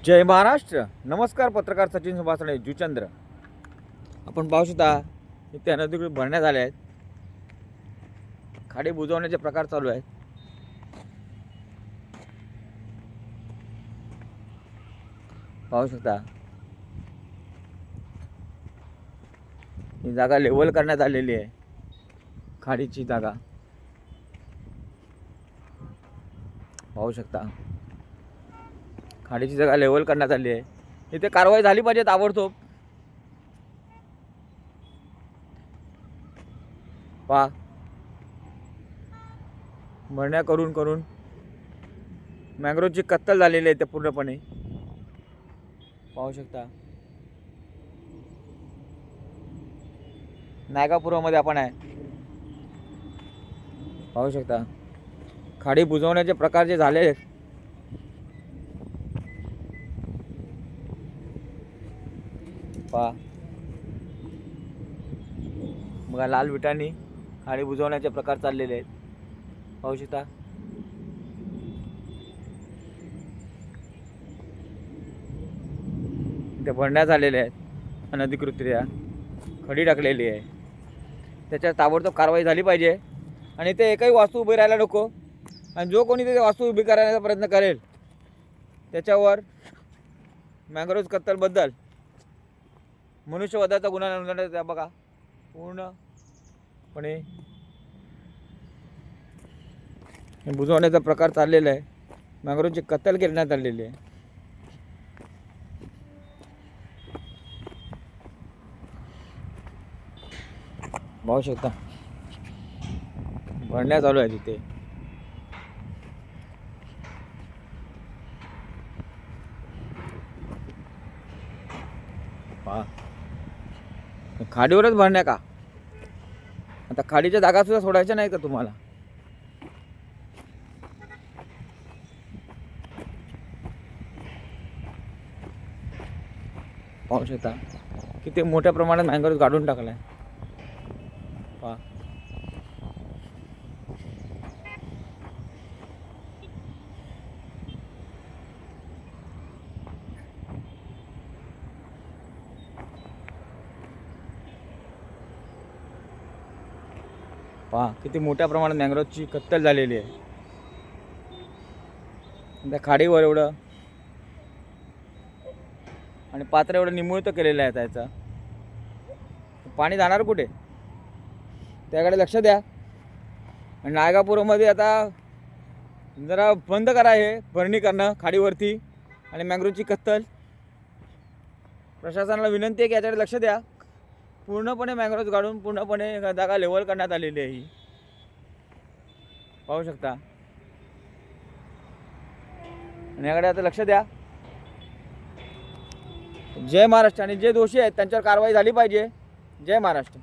जय महाराष्ट्र. नमस्कार. पत्रकार सचिन सुभाषणे जुचंद्र. आपण पाहू शकता इथे अनधिकृत भरण्यात आले आहेत. खाडी बुजवण्याचे प्रकार चालू आहेत. पाहू शकता ही जागा लेवल करण्यात आलेली आहे. खाडीची जागा पाहू शकता. खाडीची जागा लेवल करण्यात आली आहे. इथे कारवाई झाली पाहिजे ताबडतोब. पहा भरण्या करून करून मँग्रोवची कत्तल झालेली आहे ते पूर्णपणे. पाहू शकता नायगापुरामध्ये आपण आहे. पाहू शकता खाडी बुजवण्याचे प्रकार जे झाले आहेत. पहा बघा लाल विटांनी खाडी बुजवण्याचे प्रकार चाललेले आहेत. पाहू शकता ते भरण्या झालेले आहेत. अनधिकृतरित्या खडी टाकलेली आहे. त्याच्यात ताबडतोब कारवाई झाली पाहिजे आणि ते एकही वास्तू उभी राहायला नको. आणि जो कोणी ते वास्तू उभी करण्याचा प्रयत्न करेल त्याच्यावर मँग्रोव्ह कत्तलबद्दल मनुष्यवधाचा गुन्हा नोंदवण्यात बघा पूर्णपणे बुजवण्याचा प्रकार चाललेला आहे. मँग्रोवची कत्तल करण्यात आलेली आहे. पाहू शकता भरण्या चालू आहे तिथे. पहा खाडीवरच भरण्या का? आता खाडीच्या जागा सुद्धा सोडायच्या नाही का तुम्हाला? पाहू शकता किती मोठ्या प्रमाणात मँग्रोव्ह काढून टाकलाय. पहा पहा किती मोठ्या प्रमाणात मँग्रोवची कत्तल झालेली आहे. त्या खाडीवर एवढं आणि पात्र एवढं निमुळतं केलेलं आहे. त्याचं पाणी जाणार कुठे त्याकडे लक्ष द्या. आणि नायगापुरामध्ये आता जरा बंद करा हे भरणी करणं खाडीवरती आणि मँग्रोवची कत्तल. प्रशासनाला विनंती आहे की याच्याकडे लक्ष द्या. पूर्णपणे मँग्रोव्ह काढून पूर्णपणे जागा लेवल करण्यात आलेली आहे. ही पाहू शकता आणि याकडे आता लक्ष द्या. जय महाराष्ट्र. आणि जे दोषी आहेत त्यांच्यावर कारवाई झाली पाहिजे. जय महाराष्ट्र.